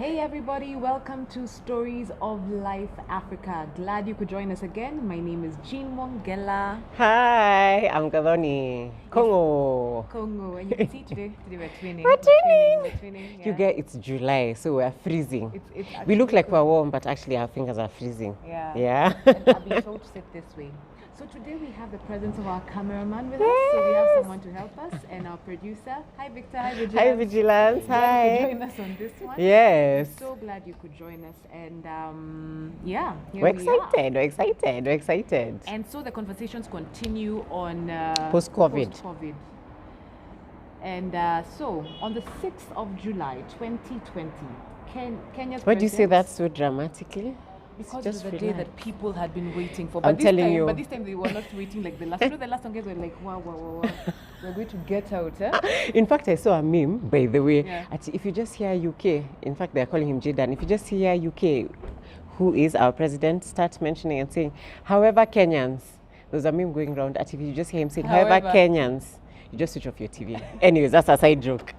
Hey everybody, welcome to Stories of Life Africa. Glad you could join us again. My name is Jean Wongela. Hi, I'm Gathoni. Congo. Congo, and you can see today we're twinning. We're twinning. We're twinning. Yeah. You get it's July, so we're freezing. It's We look actually like we're cold. warm, but actually our fingers are freezing. Yeah. Yeah. And I've been told to sit this way. So today we have the presence of our cameraman with us. So we have someone to help us, and our producer. Hi Victor. Hi Vigilance. Hi, Vigilance. Glad you could Hi. join us on this one. Yes. I'm so glad you could join us, and yeah, here We're we are. excited. We're excited. We're excited. And so the conversations continue on Post-COVID. Post-COVID. And so on the 6th of July, 2020, Kenya's Why do you say that president- so dramatically? Because Just it was the day relax. that people had been waiting for. I'm telling you. But this time they were not waiting like the last. You know, the last one guys were like, wow. We're going to get out, eh? In fact, I saw a meme, by the way. Yeah. If you just hear UK, in fact, they're calling him Jaden. If you just hear UK, who is our president, start mentioning and saying, however, Kenyans. There's a meme going around that if you just hear him saying, however, Kenyans, you just switch off your TV. Anyways, that's a side joke.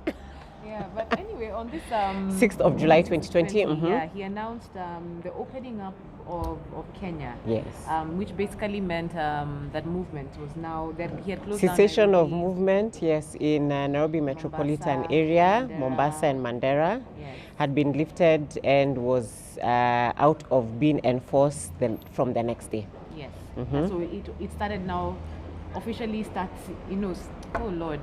Yeah, but anyway, on this 6th of July 2020. yeah, he announced the opening up of Kenya. Yes. Which basically meant that movement was now that he had closed Cessation down of movement, yes, in Nairobi metropolitan Mombasa, area, Mandera. Mombasa and Mandera, Yes. had been lifted and was out of being enforced from the next day. Yes. Mhm. So it started now, officially starts, oh Lord.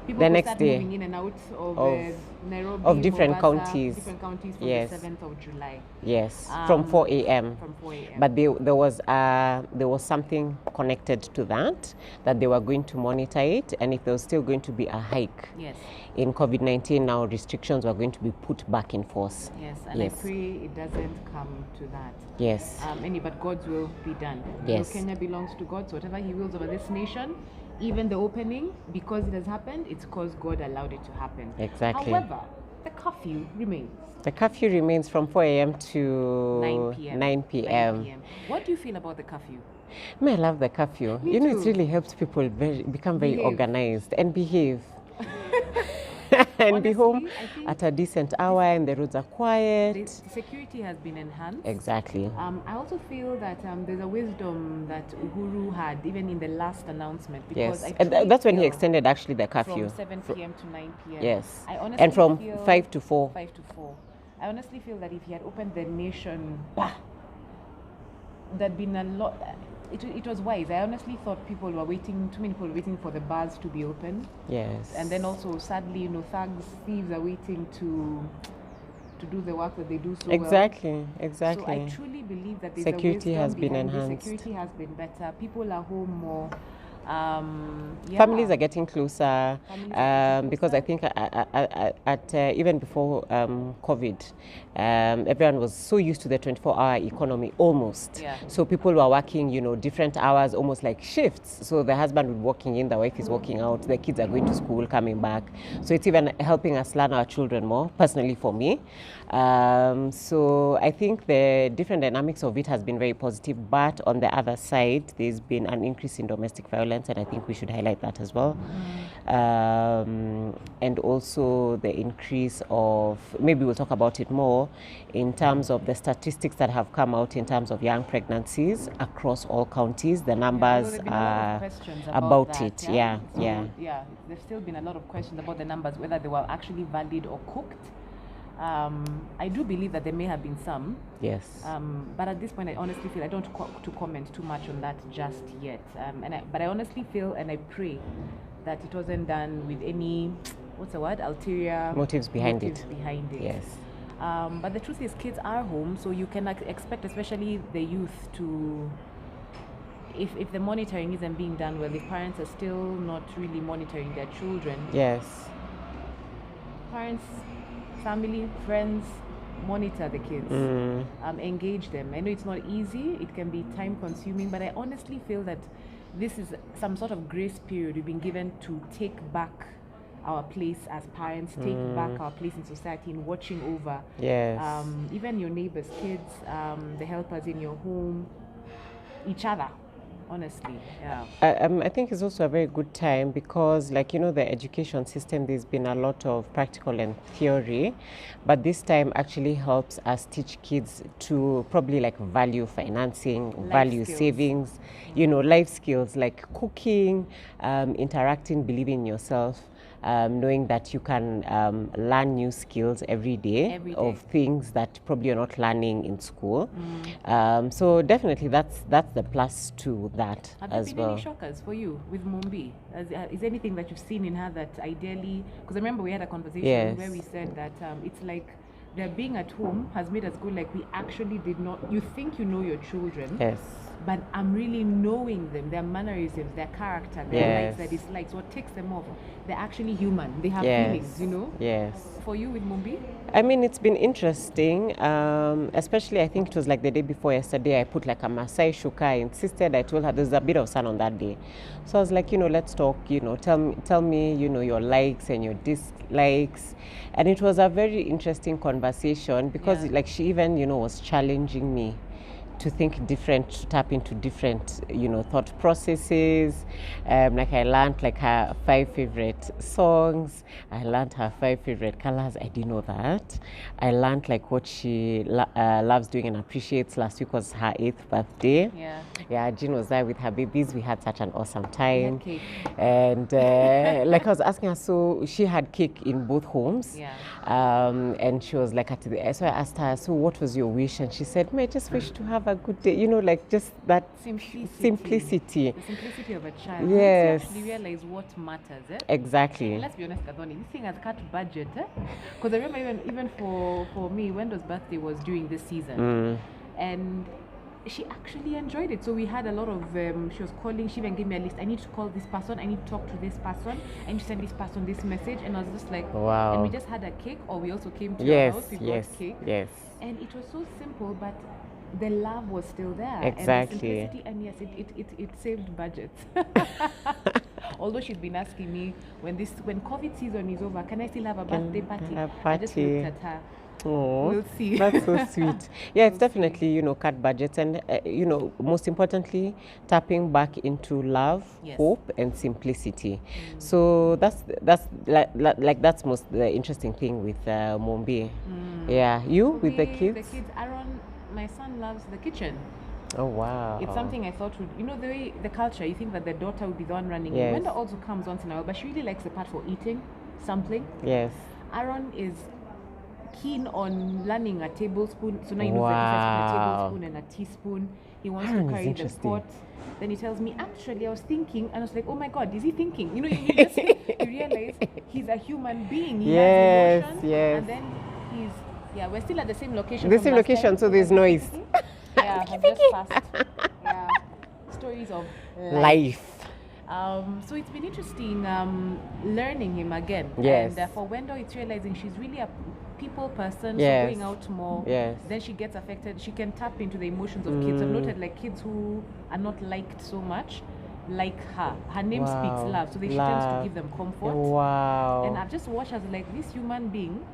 People The will next start day moving in and out of of Nairobi, different Mombasa, counties. different counties from Yes. the 7th of July. Yes, from 4 a.m. From 4 a.m. But there was something connected to that they were going to monitor it, and if there was still going to be a hike Yes. in COVID-19, now restrictions were going to be put back in force. Yes, and Yes. I pray it doesn't come to that. Yes. But God's will be done. Yes. Kenya belongs to God, so whatever He wills over this nation, even the opening, because it has happened, it's because God allowed it to happen. Exactly. However, the curfew remains. The curfew remains from 4 a.m. to 9 p.m. 9 p.m. 9 p.m. What do you feel about the curfew? I love the curfew. Me It too. really helps people become very Behave. organized and behave. And be Honestly, home I think at a decent hour and the roads are quiet. the security has been enhanced. Exactly. I also feel that there's a wisdom that Uhuru had even in the last announcement, because Yes. I And truly that's when he feel extended actually the curfew. from 7 p.m. to 9 p.m. Yes. I honestly And from feel 5 to 4. 5 to 4. I honestly feel that if he had opened the nation, there'd been a lot. It was wise. I honestly thought too many people were waiting for the bars to be open. Yes. And then also, sadly, thugs, thieves are waiting to do the work that they do so well. Exactly. So I Exactly. truly believe that there's Security a wisdom has been behind this. enhanced. Security has been better. People are home more. Families are getting closer, Families are getting because I closer. think even before COVID, everyone was so used to the 24-hour economy almost. Yeah. So people were working, different hours, almost like shifts. So the husband would be working in, the wife is working out, the kids are going to school, coming back. So it's even helping us learn our children more, personally for me. So I think the different dynamics of it has been very positive, but on the other side, there's been an increase in domestic violence, and I think we should highlight that as well. And also the increase of, maybe we'll talk about it more, in terms of the statistics that have come out in terms of young pregnancies across all counties. The numbers There've been a lot of questions about that, it. So, Yeah. there's still been a lot of questions about the numbers, whether they were actually valid or cooked. I do believe that there may have been some. Yes. But at this point, I honestly feel I don't to comment too much on that just yet. But I honestly feel and I pray that it wasn't done with any, ulterior Motives behind it. Yes. But the truth is, kids are home, so you can expect, especially the youth, to. If the monitoring isn't being done well, if parents are still not really monitoring their children, Yes. parents, family, friends, monitor the kids, engage them. I know it's not easy, it can be time consuming, but I honestly feel that this is some sort of grace period we've been given to take back our place as parents, take back our place in society in watching over Yes. even your neighbors' kids, the helpers in your home, each other. honestly. Yeah. I think it's also a very good time because, like, the education system, there's been a lot of practical and theory, but this time actually helps us teach kids to probably like value financing, value skills. savings, life skills like cooking, interacting, believing in yourself. Knowing that you can learn new skills every day of things that probably you're not learning in school. So definitely that's the plus to that Have as there been well. any shockers for you with Mombi? Is there anything that you've seen in her that ideally, because I remember we had a conversation where we said that it's like their being at home has made us go like we actually did not, you think you know your children, Yes. but I'm really knowing them, their mannerisms, their character, their likes, their dislikes, what takes them off. They're actually human. They have feelings, Yes. For you with Mombi? I mean, it's been interesting, especially I think it was like the day before yesterday, I put like a Masai shuka. I insisted, I told her there's a bit of sun on that day. So I was like, let's talk, tell me, your likes and your dislikes. And it was a very interesting conversation because like she even, was challenging me to think different, to tap into different, thought processes. Like I learned like her 5 favorite songs. I learned her 5 favorite colors. I didn't know that. I learned like what she loves doing and appreciates. Last week was her 8th birthday. Yeah, Jean was there with her babies. We had such an awesome time. Cake. And like I was asking her, so she had cake in both homes. And she was like, so I asked her, so what was your wish? And she said, I just wish to have a good day, like just that simplicity. The simplicity of a child. Yes. You actually realize what matters. Exactly. And let's be honest, Gathoni, this thing has cut budget. Because I remember even for me, Wendo's birthday was during this season. And she actually enjoyed it. So we had a lot of, she was calling, she even gave me a list. I need to call this person, I need to talk to this person, I need to send this person this message. And I was just like, wow. And we just had a cake, or we also came to your house, we bought cake. Yes. And it was so simple, but the love was still there. Exactly. And the simplicity, and yes, it saved budget. Although she's been asking me, when COVID season is over, can I still have a birthday party? I just looked at her. Oh, we'll see. That's so sweet. Yeah, it's definitely, cut budgets and, most importantly, tapping back into love, hope, and simplicity. So that's most the interesting thing with Mombi. Yeah, you with the kids? The kids, Aaron, my son loves the kitchen. Oh, wow. It's something I thought would, the way the culture, you think that the daughter would be the one running. Yes. Wenda also comes once in a while, but she really likes the part for eating something. Yes. Aaron is keen on learning a tablespoon. So now he knows that if I spoon a tablespoon and a teaspoon, he wants to carry the pot. Then he tells me, actually, I was thinking, and I was like, oh my God, is he thinking? You realize he's a human being. He has emotion, and then we're still at the same location. The same location, so there's noise. Yeah, I've just passed. Yeah, stories of life. So it's been interesting learning him again. Yes. And for Wendo, it's realizing she's really a people person, so going out more. Yes. Then she gets affected. She can tap into the emotions of kids. I've noted like kids who are not liked so much, like her. Her name speaks love, so she tends to give them comfort. Wow. And I've just watched as like this human being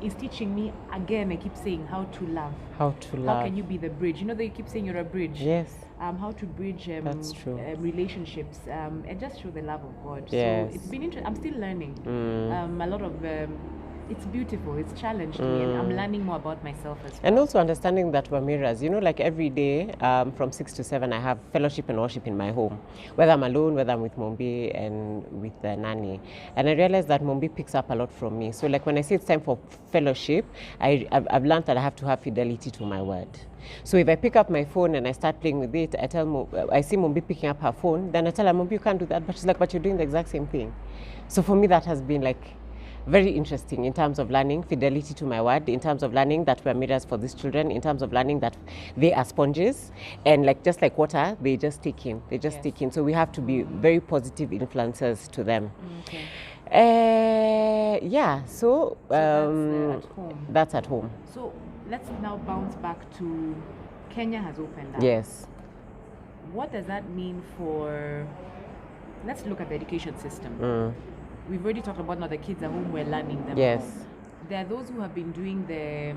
is teaching me again. I keep saying how to love. How can you be the bridge? You know that you keep saying you're a bridge. Yes. How to bridge that's true. Relationships and just show the love of God. Yes. So it's been interesting. I'm still learning. A lot of it's beautiful. It's challenged me, and I'm learning more about myself as well. And also understanding that we're mirrors. Like every day from 6 to 7, I have fellowship and worship in my home. Whether I'm alone, whether I'm with Mombi and with the nanny. And I realized that Mombi picks up a lot from me. So like when I say it's time for fellowship, I've learned that I have to have fidelity to my word. So if I pick up my phone and I start playing with it, I see Mombi picking up her phone, then I tell her, Mombi, you can't do that. But she's like, but you're doing the exact same thing. So for me, that has been like very interesting in terms of learning fidelity to my word, in terms of learning that we're mirrors for these children, in terms of learning that they are sponges, and like just like water, they just take in. So we have to be very positive influences to them. Okay. So that's at home. So let's now bounce back to Kenya has opened up. Yes. What does that mean for, let's look at the education system. We've already talked about now the kids at home, we're learning them. Yes. there are those who have been doing the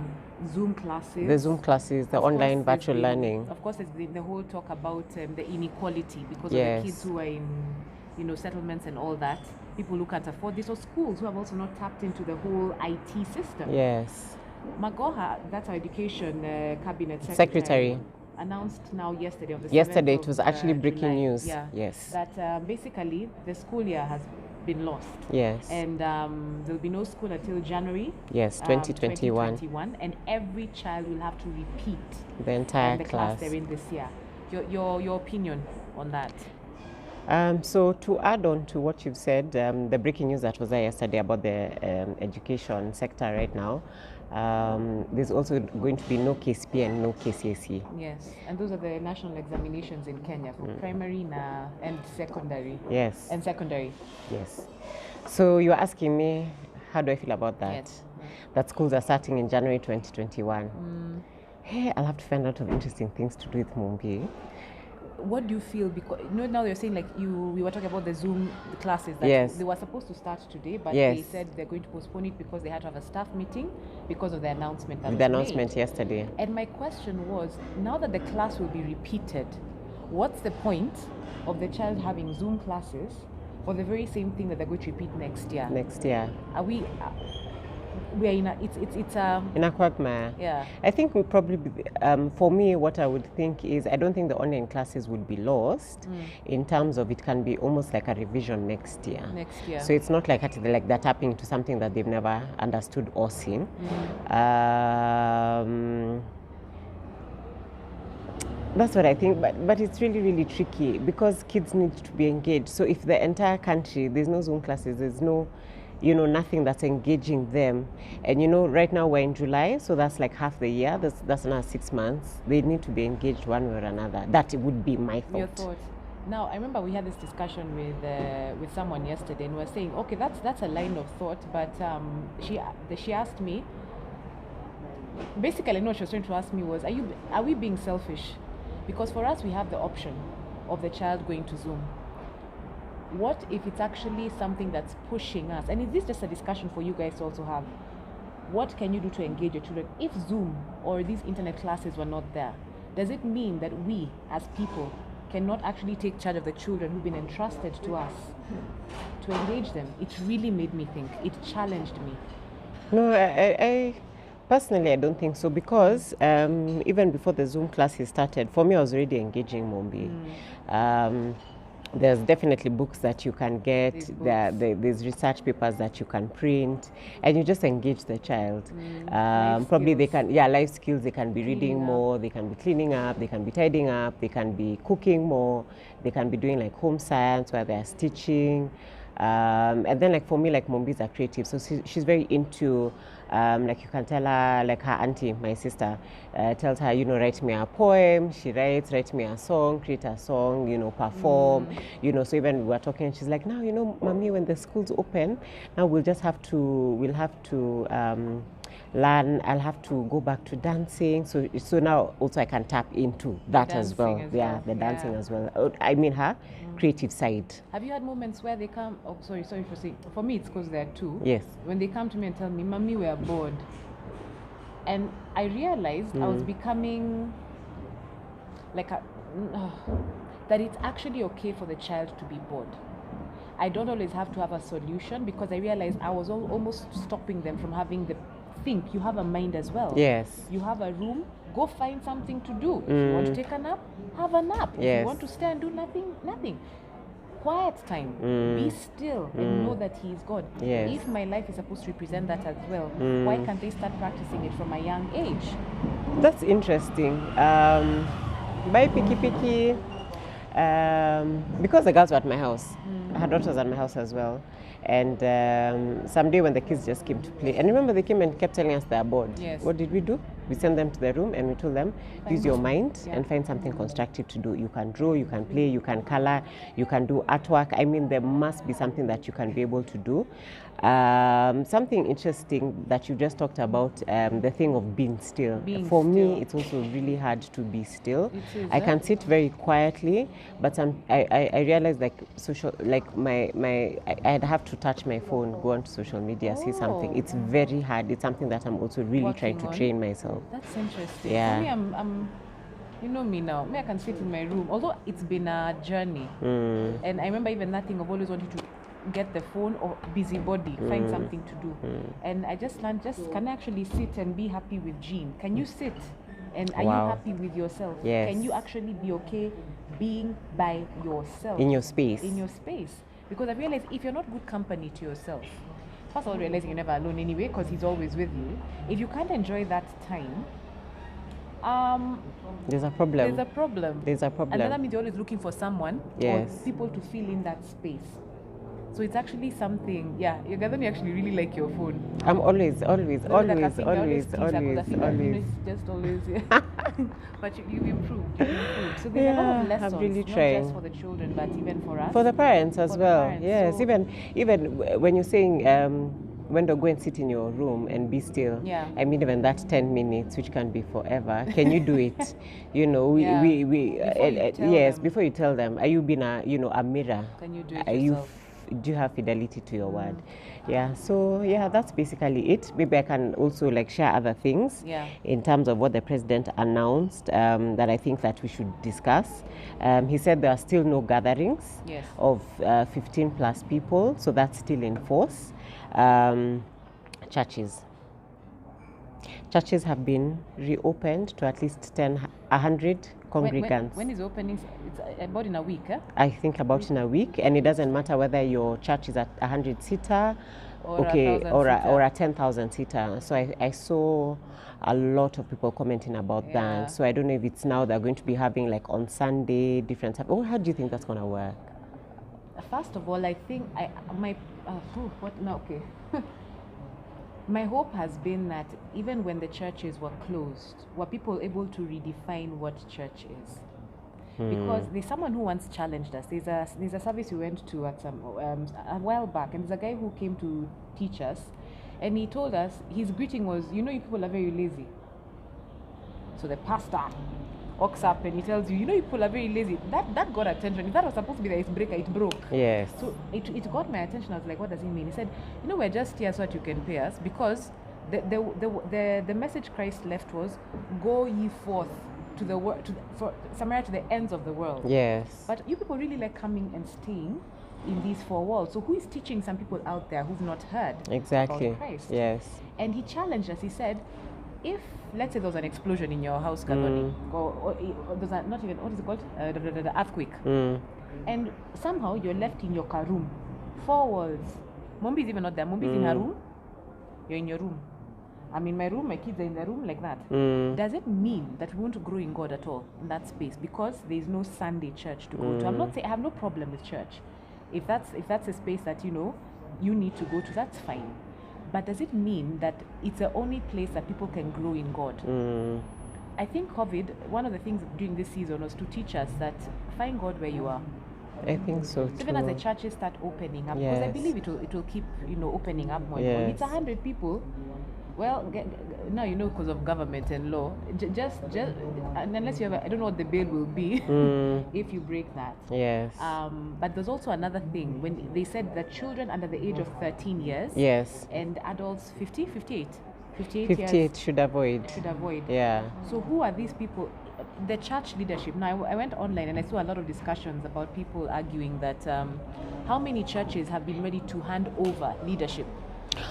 Zoom classes. The Zoom classes, the Of course, online there's virtual been- learning. Of course, there's been the whole talk about the inequality because Yes. of the kids who are in, settlements and all that. People who can't afford this, or schools who have also not tapped into the whole IT system. Yes. Magoha, that's our education cabinet Secretary. announced now yesterday of the Yesterday, 7th it was of, actually breaking July, news. Yeah, Yes. that basically the school year has been lost. Yes. And there'll be no school until January. Yes, 2021. 2021, and every child will have to repeat The entire the class. class they're in this year. Your opinion on that? So to add on to what you've said, the breaking news that was there yesterday about the education sector right now, there's also going to be no KCP and no KCSE. Yes, and those are the national examinations in Kenya for primary and secondary. Yes. And secondary. Yes. So you're asking me, how do I feel about that? Yes. That schools are starting in January 2021. Hey, I'll have to find out of interesting things to do with Mumbi. What do you feel? Because now you're saying like we were talking about the Zoom classes that Yes. they were supposed to start today, but Yes. they said they're going to postpone it because they had to have a staff meeting because of the announcement that The was announcement made. yesterday. And my question was, now that the class will be repeated, what's the point of the child having Zoom classes for the very same thing that they're going to repeat next year? Next year. Are we? We are in a. It's In a quagmire. Yeah. I think we probably, for me, what I would think is I don't think the online classes would be lost in terms of it can be almost like a revision next year. Next year. So it's not like they're tapping into something that they've never understood or seen. That's what I think, but it's really, really tricky because kids need to be engaged. So if the entire country, there's no Zoom classes, there's no, nothing that's engaging them. And right now we're in July, so that's like half the year, that's another 6 months. They need to be engaged one way or another. That would be my thought. Your thought. Now, I remember we had this discussion with someone yesterday, and we were saying, okay, that's a line of thought, but she asked me, basically, what she was trying to ask me was, are we being selfish? Because for us, we have the option of the child going to Zoom. What if it's actually something that's pushing us? And is this just a discussion for you guys to also have? What can you do to engage your children? If Zoom or these internet classes were not there, does it mean that we as people cannot actually take charge of the children who've been entrusted to us to engage them? It really made me think. It challenged me. No, I personally, I don't think so because even before the Zoom classes started, for me, I was already engaging Mombi. There's definitely books that you can get. There's research papers that you can print, and you just engage the child. Probably they can, life skills. They can be reading more. They can be cleaning up. They can be tidying up. They can be cooking more. They can be doing like home science where they're stitching. And then like for me, like Mombi is a creative, so she's very into like you can tell her, like her auntie, my sister, tells her, write me a poem. She write me a song, create a song, perform, so even we were talking, she's like, now, mommy, when the schools open, now we'll have to learn. I'll have to go back to dancing. So now also I can tap into that as well. The dancing as well. I mean her creative side. Have you had moments where they come? Oh, sorry for saying. For me, it's because there are two. Yes. When they come to me and tell me, "Mommy, we are bored," and I realized I was becoming like that it's actually okay for the child to be bored. I don't always have to have a solution because I realized I was almost stopping them from having the think. You have a mind as well. Yes. You have a room, go find something to do. If you want to take a nap, have a nap. If you want to stay and do nothing. Quiet time. Be still and know that He is God. Yes. If my life is supposed to represent that as well, why can't they start practicing it from a young age? That's interesting. By Piki, because the girls were at my house, her daughter was at my house as well. And someday when the kids just came to play, and remember they came and kept telling us they're bored. Yes. What did we do? We send them to the room and we told them, use your mind Yeah. and find something constructive to do. You can draw, you can play, you can color, you can do artwork. I mean, there must be something that you can be able to do. Something interesting that you just talked about, the thing of being still. Being For me, still. it's also really hard to be still. It is, I can sit very quietly, but I realize like I'd have to touch my phone, go onto social media, see something. Oh. It's very hard. It's something that I'm also really trying to Working on. train myself. That's interesting. Yeah. For me, I'm you know me now. Me, I can sit in my room. Although it's been a journey. And I remember even that thing of always wanting to get the phone or busybody, find something to do. And I just learned, can I actually sit and be happy with Jean? Can you sit? And are Wow. you happy with yourself? Yes. Can you actually be okay being by yourself? In your space. In your space. Because I realized if you're not good company to yourself, first of all, realizing you're never alone anyway, because he's always with you. If you can't enjoy that time, There's a problem. there's a problem. There's a problem. And then that means you're always looking for someone Yes. or people to fill in that space. So it's actually something, yeah, you're Gathoni actually really like your phone. I'm always, Not like a finger, always. tease her, 'cause I think that, you know, it's just always, yeah. But you've improved. So there's a lot of Yeah, lessons, I'm really not trying. just for the children, but even for us. For the parents as For the well. parents, Yes, so- even when you're saying when to go and sit in your room and be still. Yeah. I mean, even that 10 minutes, which can be forever. Can you do it? You know, Yeah. we Before you tell yes, them. before you tell them, are you being a mirror? Can you do it Are you yourself? do you have fidelity to your word? Yeah, so yeah, that's basically it. Maybe I can also like share other things Yeah. in terms of what the president announced that I think that we should discuss. He said there are still no gatherings Yes. of 15 plus people, so that's still in force. Churches have been reopened to at least 100 congregants. When is opening? It's about in a week, eh? I think about in a week, and it doesn't matter whether your church is at 100 seater, Or a okay, 1,000 or seater. a 10,000 seater. So I saw a lot of people commenting about Yeah. that. So I don't know if it's now they're going to be having like on Sunday different type. Oh, how do you think that's gonna work? First of all, I think okay. My hope has been that even when the churches were closed, were people able to redefine what church is? Because there's someone who once challenged us. There's a service we went to at some a while back, and there's a guy who came to teach us, and he told us his greeting was, you know, you people are very lazy. So the pastor walks up and he tells you, you know, you people are very lazy. That got attention. If that was supposed to be the icebreaker, it broke. Yes. So it got my attention. I was like, what does he mean? He said, you know, we're just here so that you can pay us, because the message Christ left was, go ye forth to the world, for Samaria, to the ends of the world. Yes. But you people really like coming and staying in these four walls. So who is teaching some people out there who've not heard Exactly. about Christ? Yes. And he challenged us. He said, if, let's say there was an explosion in your house, Gathoni, or there's not even, what is it called? The earthquake. And somehow you're left in your room, four walls. Mombi is even not there. Mombi is in her room. You're in your room. I'm in my room, my kids are in their room, like that. Does it mean that we won't grow in God at all in that space? Because there is no Sunday church to go to. I'm not saying I have no problem with church. If that's a space that, you know, you need to go to, that's fine. But does it mean that it's the only place that people can grow in God? I think COVID, one of the things during this season was to teach us that find God where you are. I think so too. Even as the churches start opening up, because I Yes. believe it will keep, you know, opening up more and more. If it's Yes. 100 people, well, now you know, because of government and law, just and unless you have, I don't know what the bill will be if you break that. Yes. But there's also another thing when they said that children under the age of 13 years Yes. and adults 58 58 years should avoid. should avoid. Yeah. So who are these people? The church leadership. Now I went online and I saw a lot of discussions about people arguing that how many churches have been ready to hand over leadership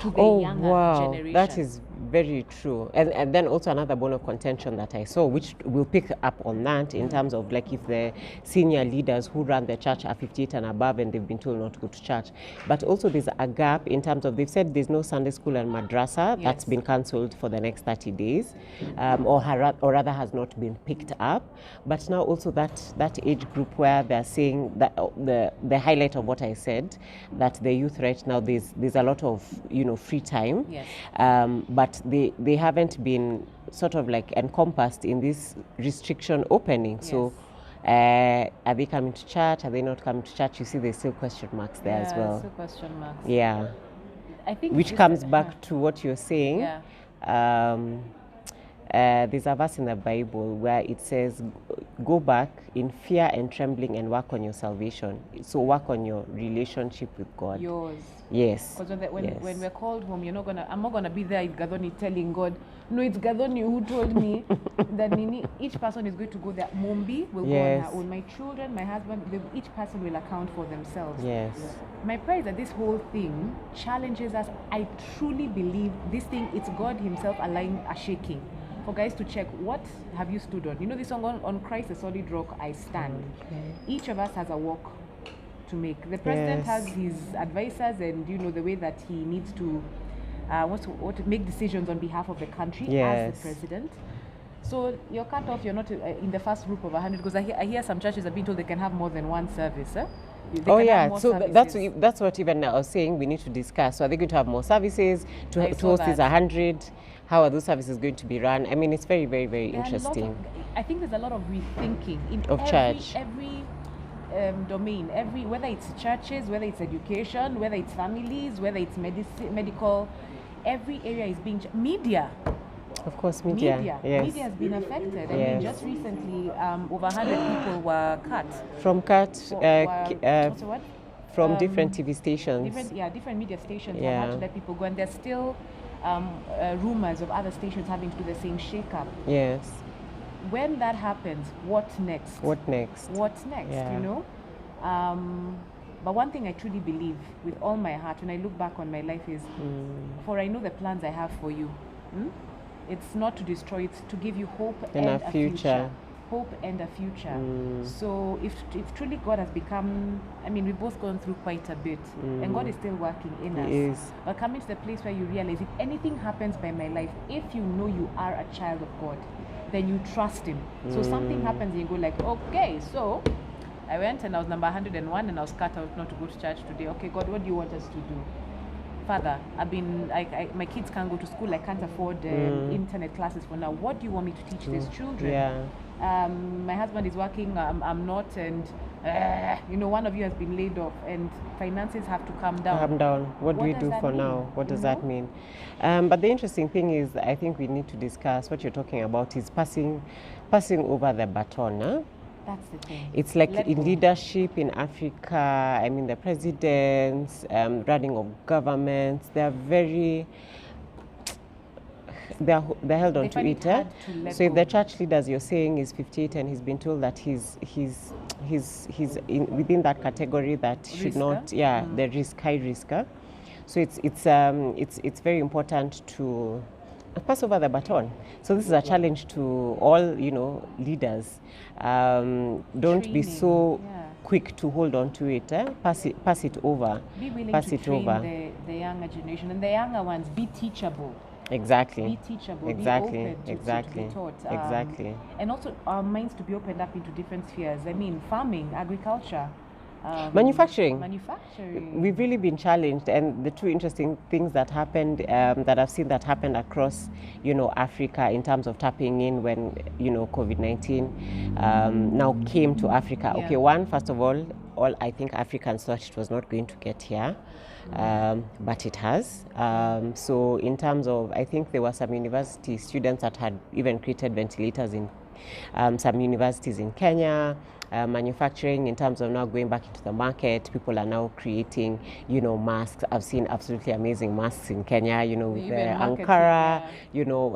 to the younger generation. That is very true. And then also another bone of contention that I saw, which will pick up on that in terms of like if the senior leaders who run the church are 58 and above and they've been told not to go to church. But also there's a gap in terms of, they've said there's no Sunday school and madrasa. Yes. That's been cancelled for the next 30 days or rather has not been picked up. But now also that age group where they're saying that the highlight of what I said, that the youth right now, there's a lot of, you know, free time. Yes. But but they haven't been sort of like encompassed in this restriction opening. Yes. So are they coming to church? Are they not coming to church? You see, there's still question marks there as well. Still question marks. Yeah. I think Which comes back to what you're saying. Yeah. There's a verse in the Bible where it says, go back in fear and trembling and work on your salvation. So work on your relationship with God. Yours. Yes. Because when we're called home, I'm not gonna be there at Gathoni telling God, no, it's Gathoni who told me that each person is going to go there. Mombi will go on her own. My children, my husband, each person will account for themselves. Yes. My prayer is that this whole thing challenges us. I truly believe this thing, it's God himself allowing a shaking for guys to check, what have you stood on? You know this song, on Christ the solid rock I stand. Each of us has a walk to make. The president has his advisors, and you know the way that he needs to make decisions on behalf of the country as the president. So you're cut off. You're not in the first group of 100, because I hear some churches have been told they can have more than one service. So that's what even I was saying we need to discuss. So are they going to have more services to host these 100? How are those services going to be run? I mean, it's very, very, very interesting. I think there's a lot of rethinking in every domain, whether it's churches, whether it's education, whether it's families, whether it's medical, every area is being media. Of course, media. Yes. Media has been affected. I mean, just recently, over 100 people were cut. From different TV stations. Different media stations have had to let people go, and there's still rumors of other stations having to do the same shake-up. Yes. When that happens, what next? Yeah. You know? But one thing I truly believe with all my heart when I look back on my life is, for I know the plans I have for you. It's not to destroy, it's to give you hope and a future. Hope and a future. So if truly God has become, I mean, we've both gone through quite a bit, and God is still working in us. But coming to the place where you realize, if anything happens by my life, if you know you are a child of God, then you trust him. So something happens and you go like, okay, so I went and I was number 101 and I was cut out not to go to church today. Okay, God, what do you want us to do? Father, my kids can't go to school. I can't afford internet classes for now. What do you want me to teach these children? My husband is working, I'm not, and one of you has been laid off, and finances have to come down. What do we do for now? What does that mean? But the interesting thing is, I think we need to discuss what you're talking about is passing over the baton. Huh? That's the thing. It's like in leadership in Africa, I mean, the presidents, running of governments, they're held on to it. So if the church leaders you're saying is 58 and he's been told that he's within that category that should not, the high risk. So it's very important to pass over the baton. So this is a challenge to all leaders. Don't be so quick to hold on to it. Pass it over. Be willing to train the younger generation, and the younger ones, be teachable. Exactly. Be teachable. Exactly. Be open Exactly. to be taught. Exactly. And also our minds to be opened up into different spheres. I mean, farming, agriculture. Manufacturing. We've really been challenged, and the two interesting things that happened, that I've seen that happened across, Africa in terms of tapping in when, COVID-19 now came to Africa. Yeah. Okay, first of all I think Africans thought it was not going to get here, but it has. So in terms of, I think there were some university students that had even created ventilators in some universities in Kenya. Manufacturing, in terms of now going back into the market, people are now creating, masks. I've seen absolutely amazing masks in Kenya, with the Ankara,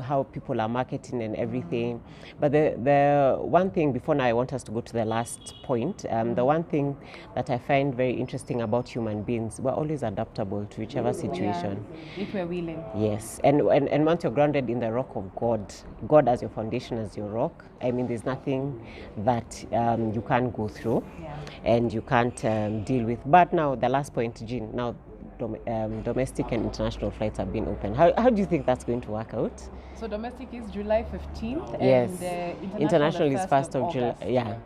how people are marketing and everything. But the one thing, before now I want us to go to the last point, the one thing that I find very interesting about human beings, we're always adaptable to whichever situation. If we're willing. Yes, and once you're grounded in the rock of God as your foundation, as your rock, I mean, there's nothing that you can't go through and you can't deal with. But now, the last point, Jean, now domestic and international flights have been open. How do you think that's going to work out? So domestic is July 15th, yes. and international is 1st of July. Yeah.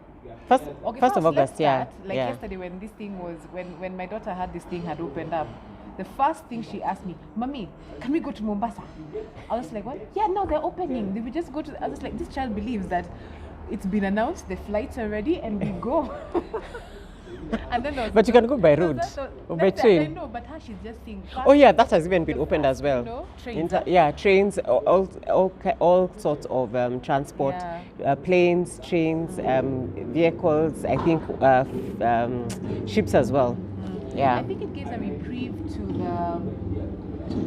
First of August, yesterday when this thing was, when my daughter had this thing had opened up, the first thing she asked me, "Mommy, can we go to Mombasa?" I was like, "What?" "Yeah, no, they're opening. They will just go to." I was like, "This child believes that it's been announced, the flights are ready, and we go." And then But you can go by road or by train. I know, but her, she's just saying. Oh yeah, that has even been opened as well. You know, trains. Trains, all sorts of transport, planes, trains, vehicles. I think ships as well. Yeah. I think it gives a reprieve to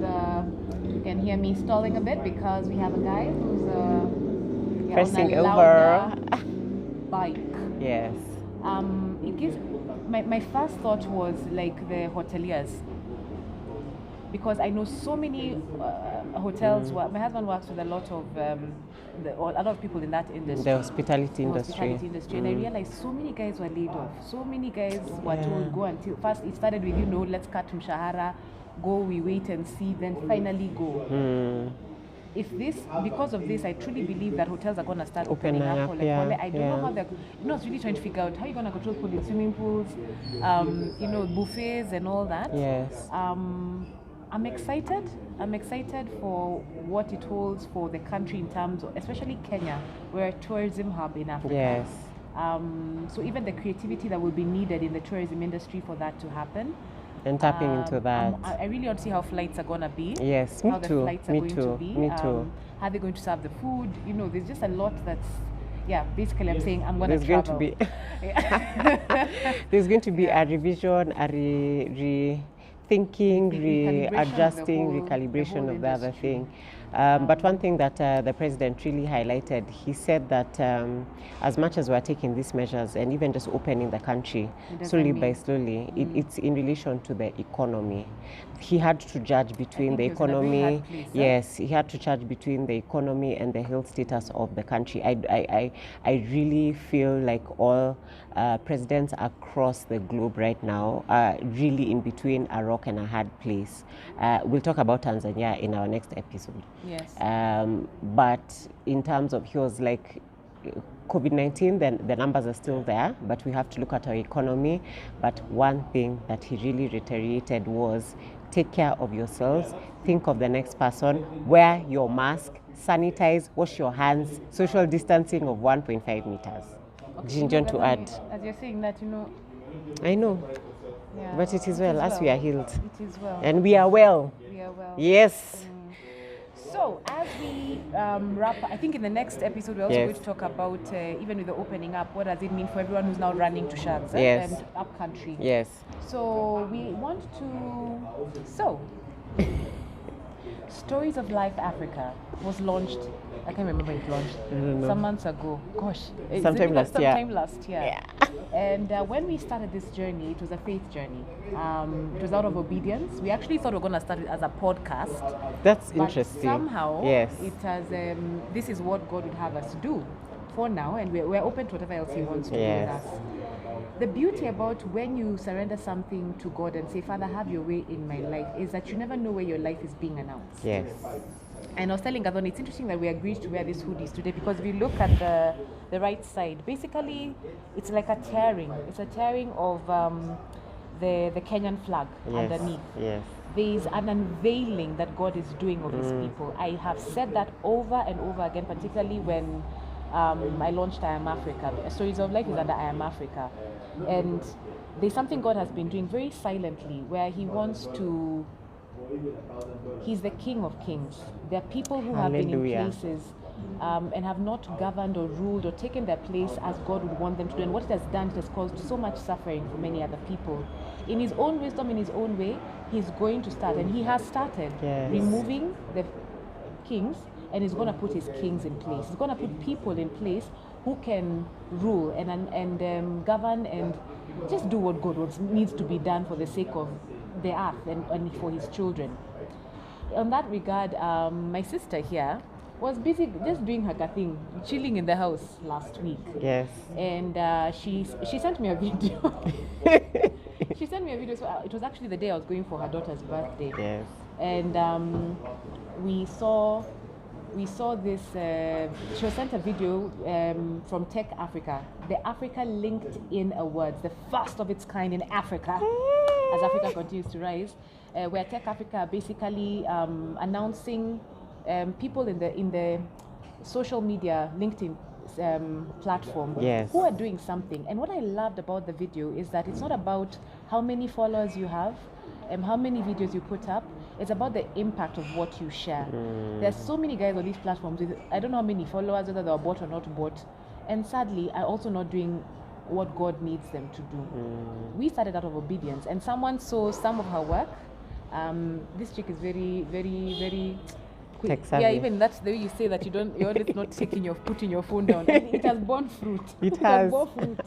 the. You can hear me stalling a bit because we have a guy who's pressing on a over bike. Yes. It gives. My first thought was like the hoteliers, because I know so many hotels. My husband works with a lot of a lot of people in that industry, the hospitality industry. And I realized so many guys were laid off. So many guys were told go until first. It started with let's cut mshahara, go, we wait and see, then finally go. Because of this, I truly believe that hotels are going to start opening up. I don't know how they're. I was really trying to figure out how you're going to control people in swimming pools, buffets and all that. Yes. I'm excited. I'm excited for what it holds for the country in terms of, especially Kenya, we're a tourism hub in Africa. Yes. So even the creativity that will be needed in the tourism industry for that to happen. And tapping into that. I really want to see how flights are going to be. Yes, how the flights are going to be. Me too. How they're going to serve the food. There's just a lot that's, basically I'm saying I'm going to travel. There's going to be a revision, a rethinking, readjusting, recalibration of the other thing. But one thing that the president really highlighted, he said that as much as we're taking these measures and even just opening the country slowly by slowly, it's in relation to the economy. He had to judge between the economy. Yes, he had to judge between the economy and the health status of the country. I really feel like all presidents across the globe right now are really in between a rock and a hard place. We'll talk about Tanzania in our next episode. Yes. But in terms of, he was like, COVID-19, then the numbers are still there, but we have to look at our economy. But one thing that he really reiterated was, take care of yourselves, think of the next person, wear your mask, sanitize, wash your hands, social distancing of 1.5 meters. Ginjon to add. As you're saying that, I know. Yeah, but it is well, as we are healed. It is well. And we are well. We are well. Yes. So as we wrap, I think in the next episode we're also going to talk about, even with the opening up, what does it mean for everyone who's now running to Shads and up country. Yes. So we want to, Stories of Life Africa was launched, I can't remember when it launched, some months ago. Gosh. Sometime last year. Yeah. And when we started this journey, it was a faith journey. It was out of obedience. We actually thought we were going to start it as a podcast. That's but interesting. Somehow, yes, it has. This is what God would have us do for now, and we're open to whatever else He wants to do with us. The beauty about when you surrender something to God and say, Father, have your way in my life, is that you never know where your life is being announced. Yes. And I was telling Gathoni, it's interesting that we agreed to wear these hoodies today, because if you look at the right side, basically it's like a tearing. It's a tearing of the Kenyan flag underneath. Yes. There's an unveiling that God is doing of His people. I have said that over and over again, particularly when I launched I Am Africa. Stories of Life is under I Am Africa. And there's something God has been doing very silently, where He wants to... He's the King of Kings. There are people who have been in places and have not governed or ruled or taken their place as God would want them to do. And what it has done, it has caused so much suffering for many other people. In His own wisdom, in His own way, He's going to start, and He has started removing the kings, and He's going to put His kings in place. He's going to put people in place who can rule and govern and just do what God needs to be done for the sake of the earth and for His children. On that regard, my sister here was busy just doing her thing, chilling in the house last week. Yes. And she sent me a video. She sent me a video. So it was actually the day I was going for her daughter's birthday. Yes. And we saw this. She was sent a video from Tech Africa, the Africa LinkedIn Awards, the first of its kind in Africa, as Africa continues to rise. where Tech Africa are basically announcing people in the social media, LinkedIn platform, Yes. who are doing something. And what I loved about the video is that it's not about how many followers you have, how many videos you put up. It's about the impact of what you share. There's so many guys on these platforms with, I don't know how many followers, whether they're bought or not bought, and sadly are also not doing what God needs them to do. We started out of obedience, and someone saw some of her work. This chick is very, very, very quick. Tech savvy. Yeah, even that's the way you say that you're always not putting your phone down. And it has borne fruit. It has. Borne fruit.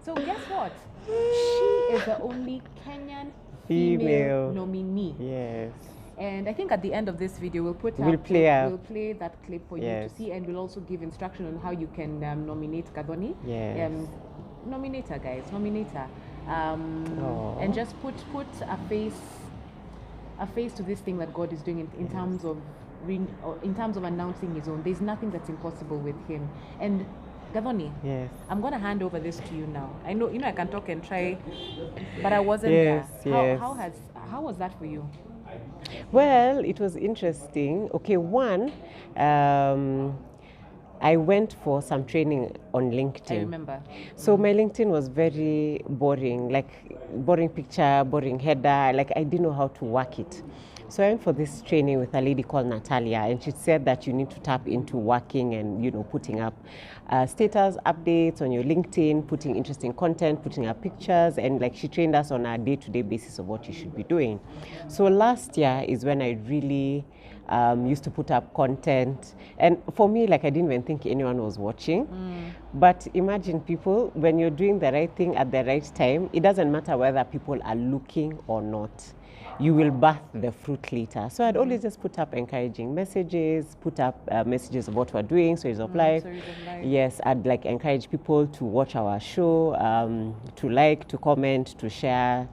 So guess what? She is the only Kenyan female nominee. Yes. And I think at the end of this video, we'll play that clip for you to see, and we'll also give instruction on how you can nominate Gathoni. Yes. Nominate her, guys. Nominate her. And just put a face to this thing that God is doing in terms of announcing His own. There's nothing that's impossible with Him. And Gathoni, yes, I'm gonna hand over this to you now. I know I can talk and try, but I wasn't there. Yes. How was that for you? Well, it was interesting. Okay, one, I went for some training on LinkedIn. I remember. So my LinkedIn was very boring, like boring picture, boring header, like I didn't know how to work it. So I went for this training with a lady called Natalia, and she said that you need to tap into working and, putting up status updates on your LinkedIn, putting interesting content, putting up pictures, and like she trained us on a day-to-day basis of what you should be doing. So last year is when I really used to put up content, and for me, like I didn't even think anyone was watching. But imagine people, when you're doing the right thing at the right time, it doesn't matter whether people are looking or not. You will birth the fruit later. So I'd always just put up encouraging messages, put up messages of what we're doing, Stories of Life. Yes, I'd like encourage people to watch our show, to like, to comment, to share,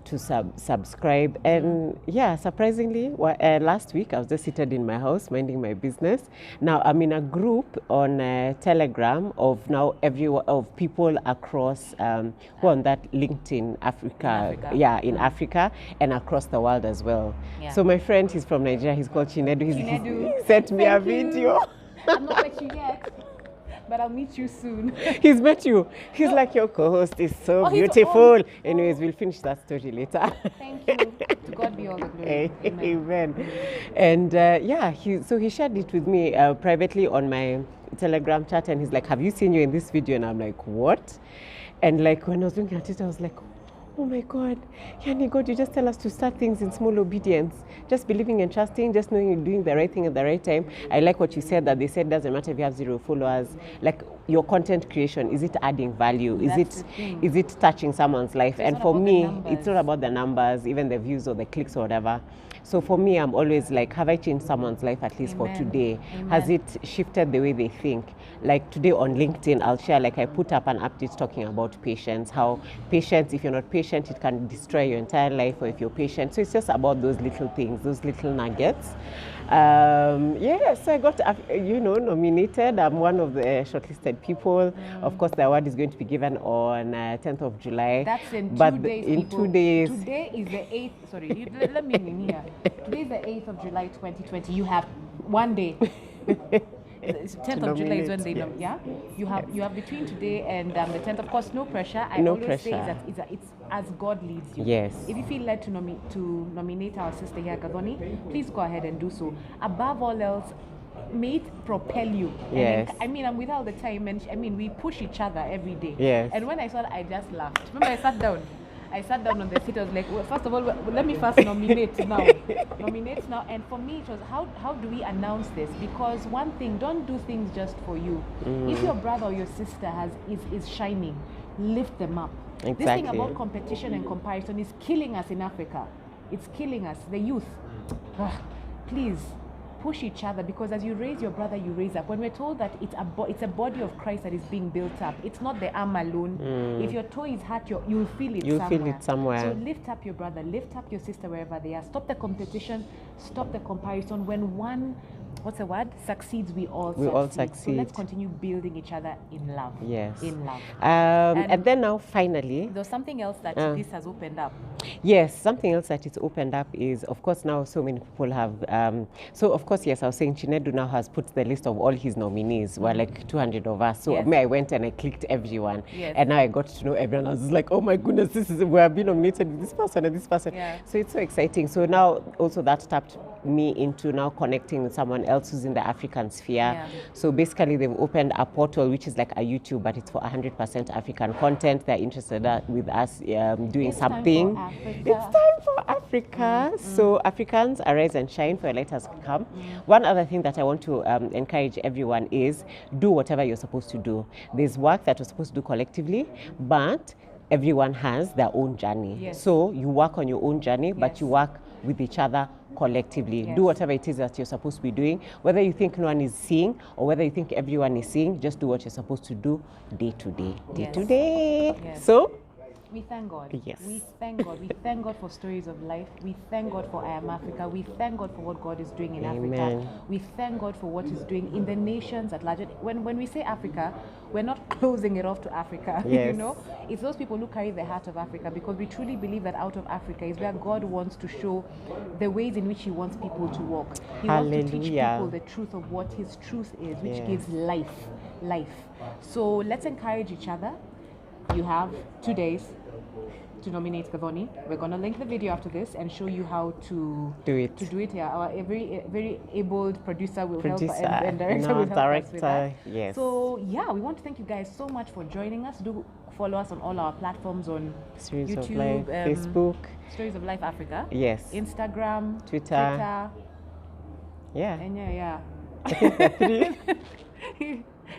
to subscribe. And yeah, surprisingly, last week I was just seated in my house minding my business. Now I'm in a group on Telegram of of people across who are on that LinkedIn Africa. Yeah, in Africa and across the world as well. Yeah. So my friend, he's from Nigeria, he's called Chinedu. He sent me a video. I'm not met you yet, but I'll meet you soon. He's met you. He's like, your co-host is so beautiful. Anyways, we'll finish that story later. Thank you. To God be all the glory. Amen. And he shared it with me privately on my Telegram chat, and he's like, have you seen you in this video? And I'm like, what? And like when I was looking at it, I was like, oh my God, Yani God, you just tell us to start things in small obedience. Just believing and trusting, just knowing you're doing the right thing at the right time. I like what you said, that they said doesn't matter if you have 0 followers. Like your content creation, is it adding value? Is it touching someone's life? And for me, it's not about the numbers, even the views or the clicks or whatever. So for me, I'm always like, have I changed someone's life at least for today? Has it shifted the way they think? Like today on LinkedIn, I'll share, like I put up an update talking about patience, how patience, if you're not patient, it can destroy your entire life, or if you're patient. So it's just about those little things, those little nuggets. So I got, nominated. I'm one of the shortlisted people. Of course, the award is going to be given on 10th of July. That's in 2 days, in people. 2 days. Today is the 8th, sorry, let me in here. Today is the 8th of July, 2020. You have 1 day. 10th of July is when they know. Yeah, you have between today and the 10th. Of course, no pressure. I always say that it's as God leads you. Yes. If you feel led to nominate our sister here, Gathoni, please go ahead and do so. Above all else, may it propel you. Yes. And then, I'm with all the time, and we push each other every day. Yes. And when I saw that, I just laughed. Remember, I sat down on the seat. I was like, well, first of all, let me first nominate now. And for me, it was how do we announce this? Because one thing, don't do things just for you. If your brother or your sister is shining, lift them up. Exactly. This thing about competition and comparison is killing us in Africa. It's killing us, the youth. Please push each other, because as you raise your brother, you raise up. When we're told that it's a body of Christ that is being built up, it's not the arm alone. If your toe is hurt, you'll feel it somewhere. So lift up your brother, lift up your sister wherever they are. Stop the competition, stop the comparison. When one what's the word? Succeeds, we all all So succeed. let's continue building each other in love. Yes. In love. And then now, finally, there's something else that this has opened up. yes, something else that it's opened up is, of course, now so many people have. So, of course, yes, I was saying Chinedu now has put the list of all his nominees. We're like 200 of us. So, Yes. I went and I clicked everyone. Yes. And now I got to know everyone. I was like, oh my goodness, we have been nominated with this person and this person. Yeah. So, it's so exciting. So, now also that tapped me into now connecting with someone else who's in the African sphere. Yeah. So, basically, they've opened a portal which is like a YouTube, but it's for 100% African content. They're interested with us doing It's time something. for Africa. It's time for Africa. So Africans, arise and shine, for your light has come. One other thing that I want to encourage everyone is do whatever you're supposed to do. There's work that we're supposed to do collectively, but everyone has their own journey. Yes. So you work on your own journey, but Yes. you work with each other collectively. Yes. Do whatever it is that you're supposed to be doing. Whether you think no one is seeing or whether you think everyone is seeing, just do what you're supposed to do day to day. Day Yes. to day. Yes. So We thank God. Yes. We thank God. We thank God for stories of life. We thank God for I Am Africa. We thank God for what God is doing in Africa. Amen. We thank God for what He's doing in the nations at large. When we say Africa, we're not closing it off to Africa. You Yes. know, it's those people who carry the heart of Africa, because we truly believe that out of Africa is where God wants to show the ways in which He wants people to walk. He wants to teach Hallelujah. people the truth of what His truth is, which Yes. gives life. So let's encourage each other. You have 2 days to nominate Gathoni. We're going to link the video after this and show you how to do it. Yeah, our very abled producer will help Producer, and director will help us with that. director, yes. So yeah, we want to thank you guys so much for joining us. Do follow us on all our platforms on Stories of YouTube, Life, Facebook. Stories of Life Africa, Yes. Instagram, Twitter. Yeah. and yeah.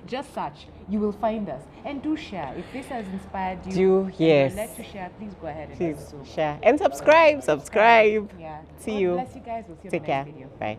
Just search. You will find us. And do share. If this has inspired you, and yes. you'd like to share, please go ahead and Please do so. share and subscribe. Yeah. See God you. bless you guys. We'll see you Take on the care. next video. Bye.